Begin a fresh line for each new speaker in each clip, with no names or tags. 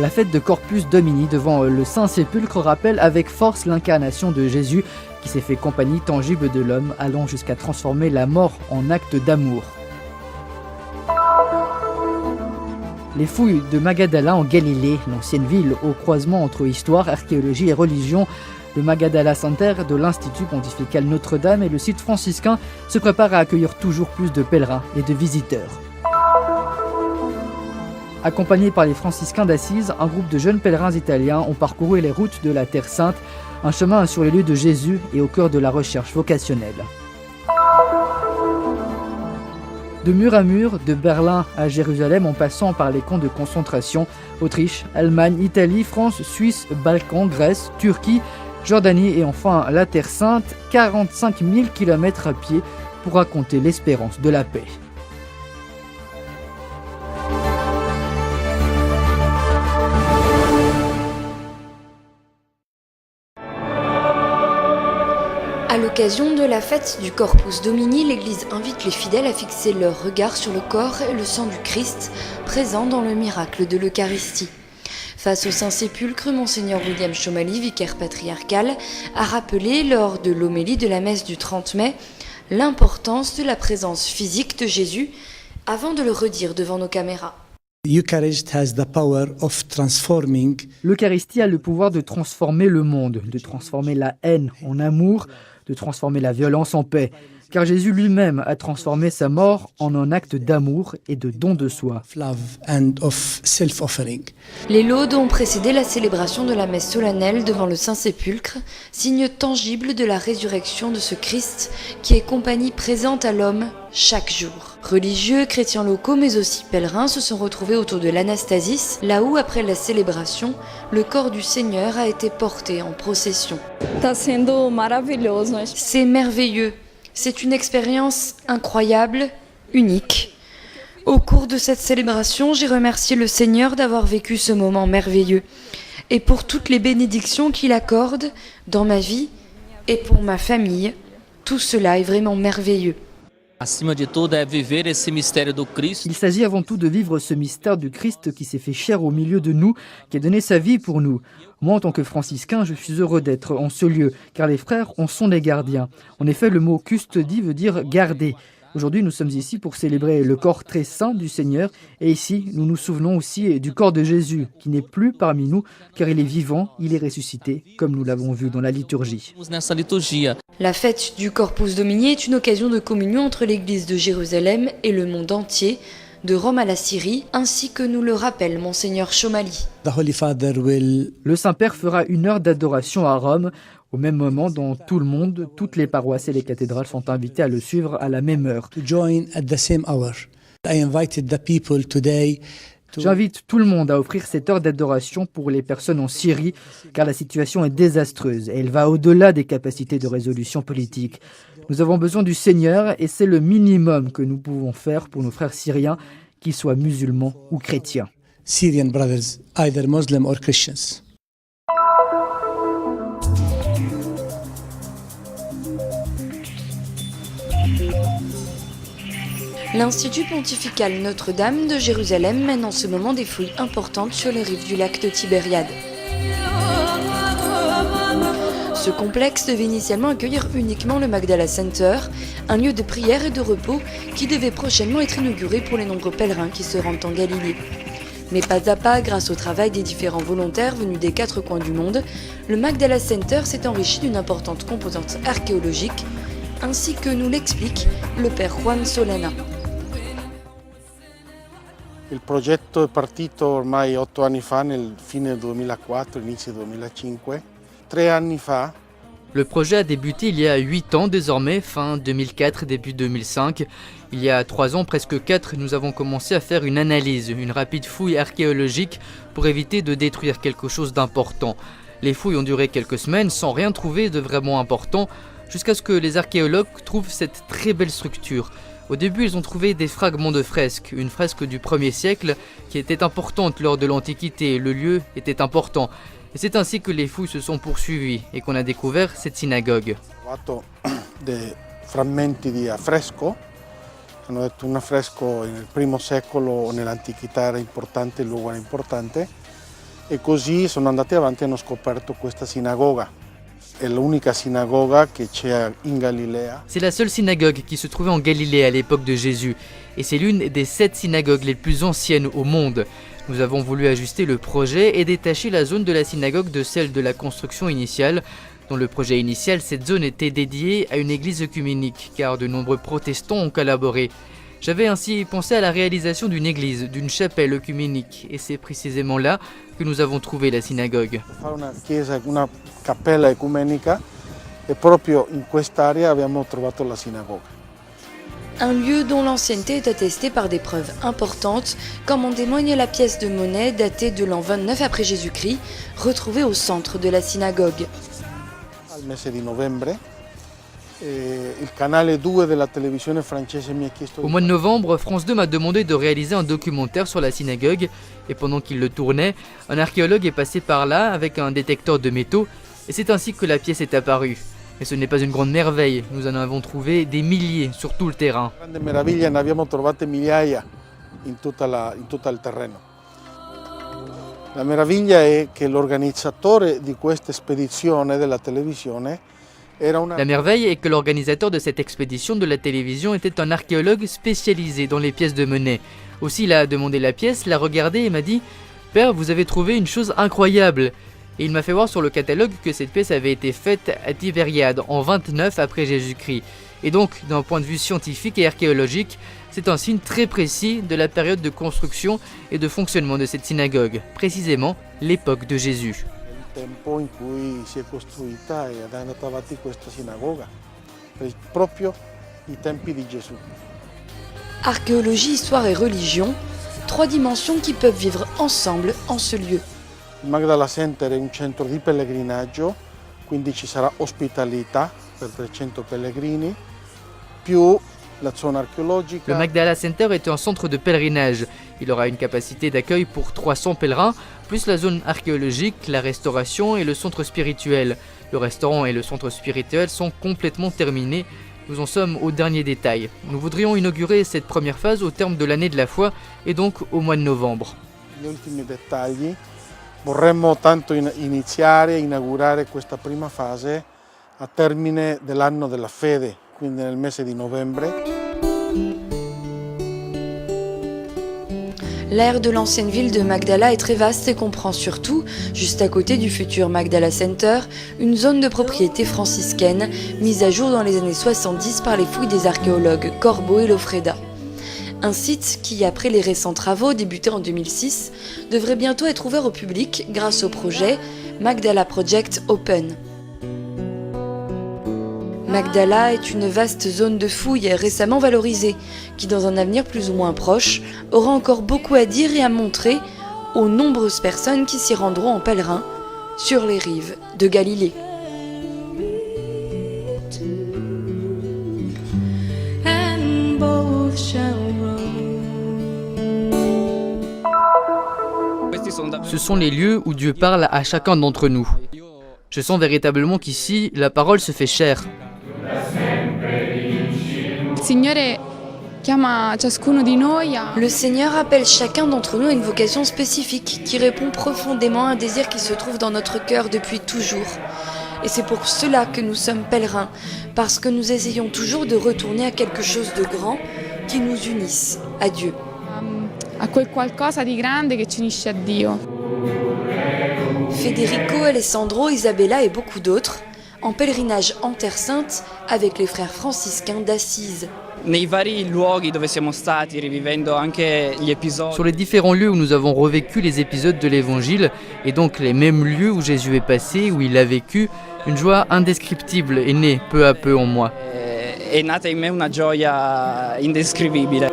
La fête de Corpus Domini devant le Saint-Sépulcre rappelle avec force l'incarnation de Jésus qui s'est fait compagnie tangible de l'homme, allant jusqu'à transformer la mort en acte d'amour. Les fouilles de Magadala en Galilée, l'ancienne ville au croisement entre histoire, archéologie et religion, le Magadala Center de l'Institut pontifical Notre-Dame et le site franciscain se préparent à accueillir toujours plus de pèlerins et de visiteurs. Accompagnés par les franciscains d'Assise, un groupe de jeunes pèlerins italiens ont parcouru les routes de la Terre Sainte, un chemin sur les lieux de Jésus et au cœur de la recherche vocationnelle. De mur à mur, de Berlin à Jérusalem en passant par les camps de concentration, Autriche, Allemagne, Italie, France, Suisse, Balkans, Grèce, Turquie, Jordanie et enfin la Terre Sainte, 45 000 km à pied pour raconter l'espérance de la paix.
À l'occasion de la fête du Corpus Domini, l'Église invite les fidèles à fixer leur regard sur le corps et le sang du Christ, présent dans le miracle de l'Eucharistie. Face au Saint-Sépulcre, Monseigneur William Chomali, vicaire patriarcal, a rappelé lors de l'homélie de la messe du 30 mai l'importance de la présence physique de Jésus avant de le redire devant nos caméras.
L'Eucharistie a le pouvoir de transformer le monde, de transformer la haine en amour, de transformer la violence en paix. Car Jésus lui-même a transformé sa mort en un acte d'amour et de don de soi.
Les laudes ont précédé la célébration de la messe solennelle devant le Saint-Sépulcre, signe tangible de la résurrection de ce Christ qui est compagnie présente à l'homme chaque jour. Religieux, chrétiens locaux mais aussi pèlerins se sont retrouvés autour de l'Anastasis, là où après la célébration, le corps du Seigneur a été porté en procession. C'est merveilleux. C'est une expérience incroyable, unique. Au cours de cette célébration, j'ai remercié le Seigneur d'avoir vécu ce moment merveilleux et pour toutes les bénédictions qu'il accorde dans ma vie et pour ma famille. Tout cela est vraiment merveilleux.
Il s'agit avant tout de vivre ce mystère du Christ qui s'est fait chair au milieu de nous, qui a donné sa vie pour nous. Moi, en tant que franciscain, je suis heureux d'être en ce lieu, car les frères en sont les gardiens. En effet, le mot custodie veut dire garder. Aujourd'hui, nous sommes ici pour célébrer le corps très saint du Seigneur. Et ici, nous nous souvenons aussi du corps de Jésus, qui n'est plus parmi nous, car il est vivant, il est ressuscité, comme nous l'avons vu dans la liturgie.
La fête du Corpus Domini est une occasion de communion entre l'Église de Jérusalem et le monde entier, de Rome à la Syrie, ainsi que nous le rappelle Monseigneur Chomali.
Le Saint-Père fera une heure d'adoration à Rome. Au même moment, dans tout le monde, toutes les paroisses et les cathédrales sont invitées à le suivre à la même heure. J'invite tout le monde à offrir cette heure d'adoration pour les personnes en Syrie, car la situation est désastreuse et elle va au-delà des capacités de résolution politique. Nous avons besoin du Seigneur et c'est le minimum que nous pouvons faire pour nos frères syriens, qu'ils soient musulmans ou chrétiens.
Syrian brothers, either Muslim or Christians.
L'Institut pontifical Notre-Dame de Jérusalem mène en ce moment des fouilles importantes sur les rives du lac de Tibériade. Ce complexe devait initialement accueillir uniquement le Magdala Center, un lieu de prière et de repos qui devait prochainement être inauguré pour les nombreux pèlerins qui se rendent en Galilée. Mais pas à pas, grâce au travail des différents volontaires venus des 4 coins du monde, le Magdala Center s'est enrichi d'une importante composante archéologique, ainsi que nous l'explique le père Juan Solana.
Il progetto è partito ormai 8 anni fa, nel fine 2004, inizio 2005. 3 anni fa.
Le projet a débuté il y a 8 ans désormais, fin 2004, début 2005. Il y a 3 ans, presque 4, nous avons commencé à faire une analyse, une rapide fouille archéologique pour éviter de détruire quelque chose d'important. Les fouilles ont duré quelques semaines sans rien trouver de vraiment important, jusqu'à ce que les archéologues trouvent cette très belle structure. Au début, ils ont trouvé des fragments de fresques, une fresque du 1er siècle qui était importante lors de l'Antiquité, le lieu était important. Et c'est ainsi que les fouilles se sont poursuivies et qu'on a découvert cette synagogue.
Des frammenti di affresco. Hanno detto un affresco nel I secolo o nell'antichità era importante, il luogo era importante. E così sono andati avanti e hanno scoperto questa sinagoga. È l'unica sinagoga che c'è in Galilea.
C'est la seule synagogue qui se trouvait en Galilée à l'époque de Jésus, et c'est l'une des 7 synagogues les plus anciennes au monde. Nous avons voulu ajuster le projet et détacher la zone de la synagogue de celle de la construction initiale. Dans le projet initial, cette zone était dédiée à une église œcuménique, car de nombreux protestants ont collaboré. J'avais ainsi pensé à la réalisation d'une église, d'une chapelle œcuménique, et c'est précisément là que nous avons trouvé la synagogue.
Fare una chiesa, una cappella ecumenica e proprio in quest'area abbiamo trovato la sinagoga.
Un lieu dont l'ancienneté est attestée par des preuves importantes, comme en témoigne la pièce de monnaie datée de l'an 29 après Jésus-Christ, retrouvée au centre de la synagogue.
Al mese di novembre il canale 2 della televisione francese mi ha chiesto
Au mois de novembre, France 2 m'a demandé de réaliser un documentaire sur la synagogue, et pendant qu'il le tournait, un archéologue est passé par là avec un détecteur de métaux, et c'est ainsi que la pièce est apparue. Mais ce n'est pas une grande merveille, nous en avons trouvé des milliers sur tout le terrain.
Grande meraviglia, ne abbiamo trovate migliaia in tutto il terreno. La meraviglia è che l'organizzatore di questa spedizione della televisione era una...
La merveille est que l'organisateur de cette expédition de la télévision était un archéologue spécialisé dans les pièces de monnaie. Aussi, il a demandé la pièce, l'a regardée et m'a dit « Père, vous avez trouvé une chose incroyable !» Et il m'a fait voir sur le catalogue que cette pièce avait été faite à Tibériade en 29 après Jésus-Christ. Et donc, d'un point de vue scientifique et archéologique, c'est un signe très précis de la période de construction et de fonctionnement de cette synagogue, précisément l'époque de Jésus.
Il tempo in cui si è costruita ed è andata avanti questa sinagoga, proprio i tempi di Gesù.
Archéologie, histoire et religion, 3 dimensions qui peuvent vivre ensemble en ce lieu.
Il Magdala Center è un centro di pellegrinaggio, quindi ci sarà ospitalità per 300 pellegrini, più la zona archeologica.
Le Magdala Center est un centre de pèlerinage. Il aura une capacité d'accueil pour 300 pèlerins, plus la zone archéologique, la restauration et le centre spirituel. Le restaurant et le centre spirituel sont complètement terminés. Nous en sommes au dernier détail. Nous voudrions inaugurer cette première phase au terme de l'année de la foi et donc au mois de novembre.
Gli ultimi dettagli. Vorremmo tanto iniziare e inaugurare questa prima fase a termine dell'anno della fede, quindi nel mese di novembre.
L'aire de l'ancienne ville de Magdala est très vaste et comprend surtout, juste à côté du futur Magdala Center, une zone de propriété franciscaine mise à jour dans les années 70 par les fouilles des archéologues Corbo et Lofreda. Un site qui, après les récents travaux débutés en 2006, devrait bientôt être ouvert au public grâce au projet Magdala Project Open. Magdala est une vaste zone de fouilles récemment valorisée, qui dans un avenir plus ou moins proche, aura encore beaucoup à dire et à montrer aux nombreuses personnes qui s'y rendront en pèlerin sur les rives de Galilée.
Ce sont les lieux où Dieu parle à chacun d'entre nous. Je sens véritablement qu'ici, la parole se fait chair.
Le Seigneur appelle chacun d'entre nous à une vocation spécifique qui répond profondément à un désir qui se trouve dans notre cœur depuis toujours. Et c'est pour cela que nous sommes pèlerins, parce que nous essayons toujours de retourner à quelque chose de grand qui nous unisse à Dieu.
A quel qualcosa di grande che ci unisce a Dio.
Federico, Alessandro, Isabella et beaucoup d'autres, en pèlerinage en Terre Sainte avec les frères franciscains d'Assise.
Nei vari luoghi dove siamo stati, rivivendo anche gli episodi.
Sur les différents lieux où nous avons revécu les épisodes de l'Évangile, et donc les mêmes lieux où Jésus est passé, où il a vécu, une joie indescriptible est née peu à peu en moi.
È nata in me una gioia indescrivibile.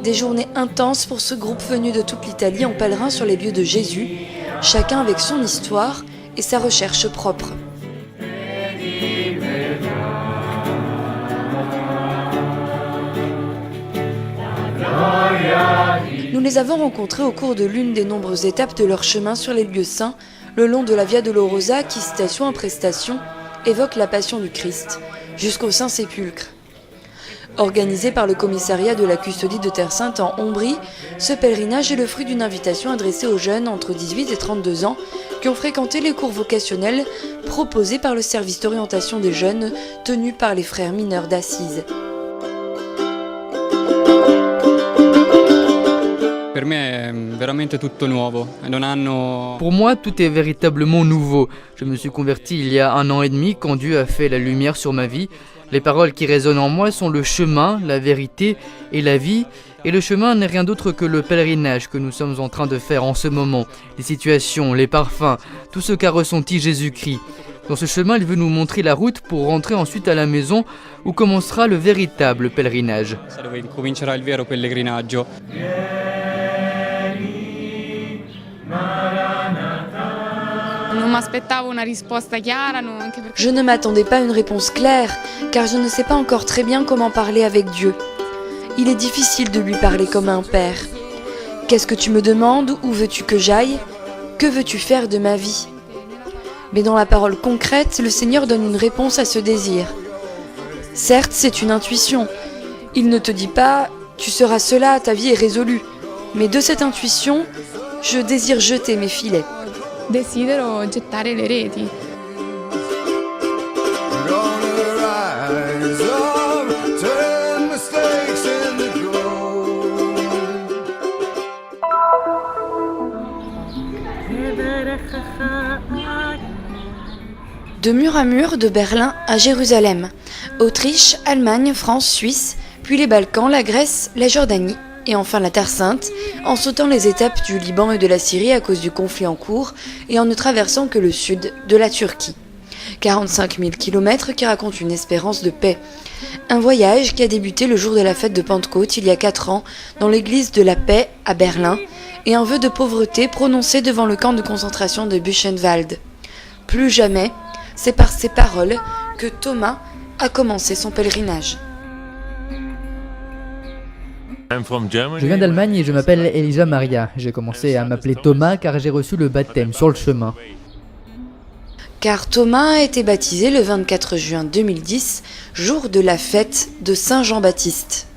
Des journées intenses pour ce groupe venu de toute l'Italie en pèlerin sur les lieux de Jésus, chacun avec son histoire et sa recherche propre. Nous les avons rencontrés au cours de l'une des nombreuses étapes de leur chemin sur les lieux saints, le long de la Via Dolorosa qui, station après station, évoque la passion du Christ, jusqu'au Saint-Sépulcre. Organisé par le commissariat de la custodie de Terre Sainte en Ombrie, ce pèlerinage est le fruit d'une invitation adressée aux jeunes entre 18 et 32 ans qui ont fréquenté les cours vocationnels proposés par le service d'orientation des jeunes tenu par les frères mineurs d'Assise.
Pour moi, tout est véritablement nouveau. Je me suis converti il y a 1 an et demi quand Dieu a fait la lumière sur ma vie. Les paroles qui résonnent en moi sont le chemin, la vérité et la vie. Et le chemin n'est rien d'autre que le pèlerinage que nous sommes en train de faire en ce moment. Les situations, les parfums, tout ce qu'a ressenti Jésus-Christ. Dans ce chemin, il veut nous montrer la route pour rentrer ensuite à la maison où commencera le véritable pèlerinage.
Je ne m'attendais pas à une réponse claire, car je ne sais pas encore très bien comment parler avec Dieu. Il est difficile de lui parler comme un père. Qu'est-ce que tu me demandes? Où veux-tu que j'aille? Que veux-tu faire de ma vie? Mais dans la parole concrète, le Seigneur donne une réponse à ce désir. Certes, c'est une intuition. Il ne te dit pas « tu seras cela, ta vie est résolue ». Mais de cette intuition, je désire jeter mes filets.
Desidero gettare le reti.
De mur à mur, de Berlin à Jérusalem, Autriche, Allemagne, France, Suisse, puis les Balkans, la Grèce, la Jordanie et enfin la Terre Sainte, en sautant les étapes du Liban et de la Syrie à cause du conflit en cours et en ne traversant que le sud de la Turquie. 45 000 kilomètres qui racontent une espérance de paix. Un voyage qui a débuté le jour de la fête de Pentecôte il y a 4 ans dans l'église de la Paix à Berlin et un vœu de pauvreté prononcé devant le camp de concentration de Buchenwald. Plus jamais, c'est par ces paroles que Thomas a commencé son pèlerinage.
Je viens d'Allemagne et je m'appelle Elisa Maria. J'ai commencé à m'appeler Thomas car j'ai reçu le baptême sur le chemin.
Car Thomas a été baptisé le 24 juin 2010, jour de la fête de Saint Jean-Baptiste.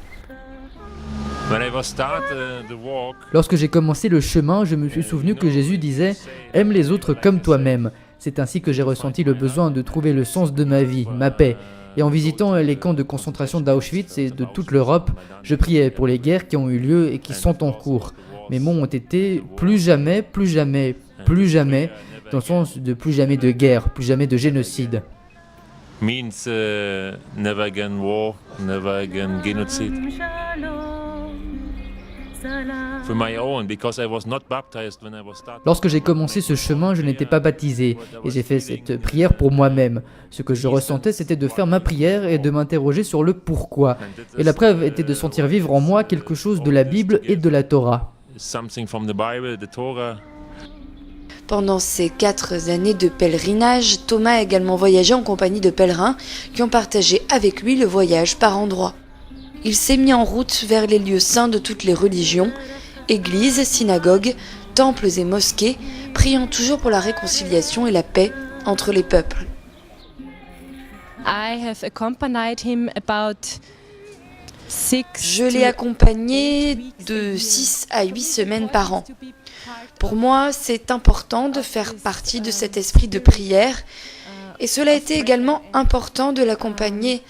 Lorsque j'ai commencé le chemin, je me suis souvenu que Jésus disait « Aime les autres comme toi-même ». C'est ainsi que j'ai ressenti le besoin de trouver le sens de ma vie, ma paix. Et en visitant les camps de concentration d'Auschwitz et de toute l'Europe, je priais pour les guerres qui ont eu lieu et qui sont en cours. Mes mots ont été « plus jamais, plus jamais, plus jamais », dans le sens de plus jamais de guerre, plus jamais de génocide.
Means never again war, never again genocide. For my own, because I was not baptized when I was starting.
Lorsque j'ai commencé ce chemin, je n'étais pas baptisé et j'ai fait cette prière pour moi-même. Ce que je ressentais, c'était de faire ma prière et de m'interroger sur le pourquoi. Et la preuve était de sentir vivre en moi quelque chose de la Bible et de la Torah.
Something from the Bible, the Torah.
Pendant ces 4 années de pèlerinage, Thomas a également voyagé en compagnie de pèlerins qui ont partagé avec lui le voyage par endroits. Il s'est mis en route vers les lieux saints de toutes les religions, églises, synagogues, temples et mosquées, priant toujours pour la réconciliation et la paix entre les peuples. Je l'ai accompagné de 6 à 8 semaines par an. Pour moi, c'est important de faire partie de cet esprit de prière et cela a été également important de l'accompagner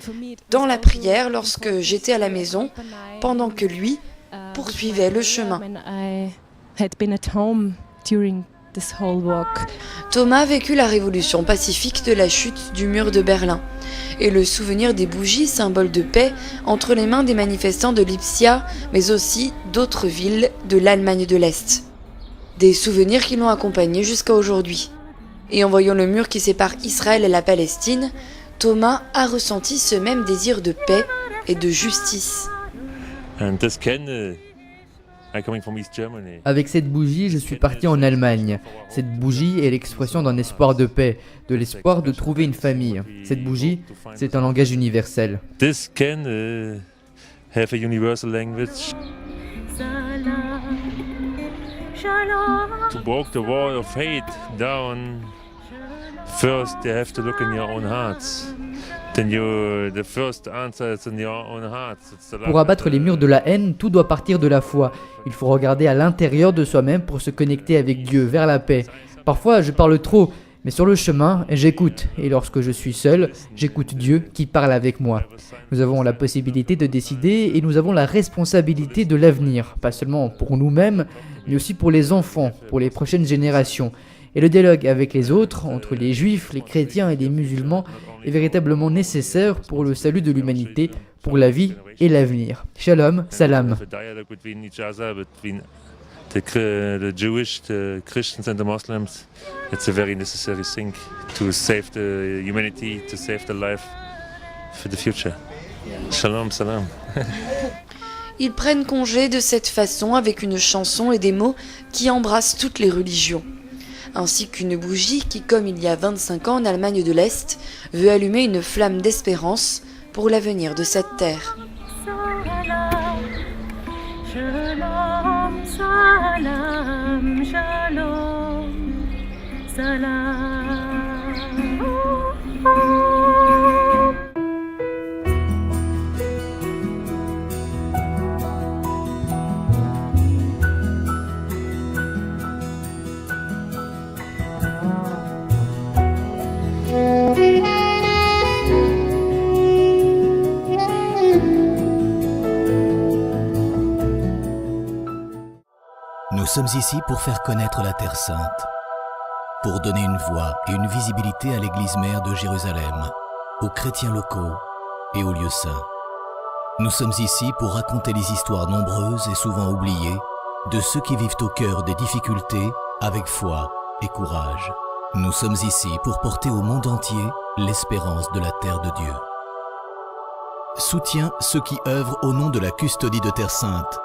dans la prière lorsque j'étais à la maison pendant que lui poursuivait le chemin. Thomas a vécu la révolution pacifique de la chute du mur de Berlin et le souvenir des bougies, symbole de paix, entre les mains des manifestants de Lipsia, mais aussi d'autres villes de l'Allemagne de l'Est. Des souvenirs qui l'ont accompagné jusqu'à aujourd'hui. Et en voyant le mur qui sépare Israël et la Palestine, Thomas a ressenti ce même désir de paix et de justice.
Avec cette bougie, je suis parti en Allemagne. Cette bougie est l'expression d'un espoir de paix, de l'espoir de trouver une famille. Cette bougie, c'est un langage universel.
This can have a universal language. To walk the wall of hate down, first you have to look in your own hearts. the first answer is in your own heart. It's the love.
Pour abattre les murs de la haine, tout doit partir de la foi. Il faut regarder à l'intérieur de soi-même pour se connecter avec Dieu, vers la paix. Parfois, je parle trop, mais sur le chemin, j'écoute. Et lorsque je suis seul, j'écoute Dieu qui parle avec moi. Nous avons la possibilité de décider et nous avons la responsabilité de l'avenir, pas seulement pour nous-mêmes, mais aussi pour les enfants, pour les prochaines générations. Et le dialogue avec les autres, entre les juifs, les chrétiens et les musulmans, est véritablement nécessaire pour le salut de l'humanité, pour la vie et l'avenir. Shalom, salam.
The dialogue between each other, between the Jewish, the Christians and the Muslims, it's a very necessary thing to save the humanity, to save the life for the future. Shalom, salam.
Ils prennent congé de cette façon avec une chanson et des mots qui embrassent toutes les religions. Ainsi qu'une bougie qui, comme il y a 25 ans en Allemagne de l'Est, veut allumer une flamme d'espérance pour l'avenir de cette terre.
Shalom, salam, shalom, salam.
Nous sommes ici pour faire connaître la Terre Sainte, pour donner une voix et une visibilité à l'Église mère de Jérusalem, aux chrétiens locaux et aux lieux saints. Nous sommes ici pour raconter les histoires nombreuses et souvent oubliées de ceux qui vivent au cœur des difficultés avec foi et courage. Nous sommes ici pour porter au monde entier l'espérance de la terre de Dieu. Soutiens ceux qui œuvrent au nom de la custodie de Terre Sainte